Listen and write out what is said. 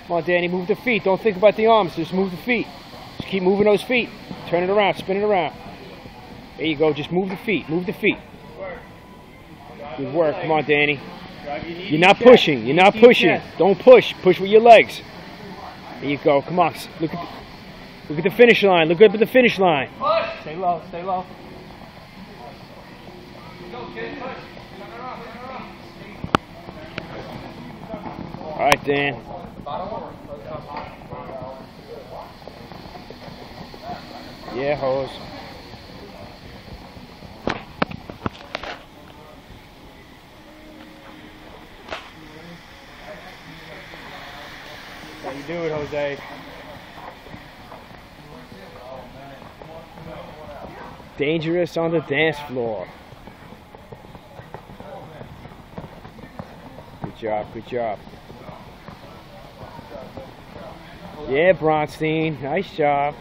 Come on, Danny, move the feet. Don't think about the arms. Just move the feet. Just keep moving those feet. Turn it around, spin it around. There you go. Just move the feet. Move the feet. Good work. Come on, Danny. You're not pushing. You're not pushing. Don't push. Push with your legs. There you go. Come on. Look at the finish line. Look up at the finish line. Stay low. Stay low. All right, Dan. Yeah, hose. How you do it, Jose? Dangerous on the dance floor. Good job, good job. Yeah, Bronstein, nice job.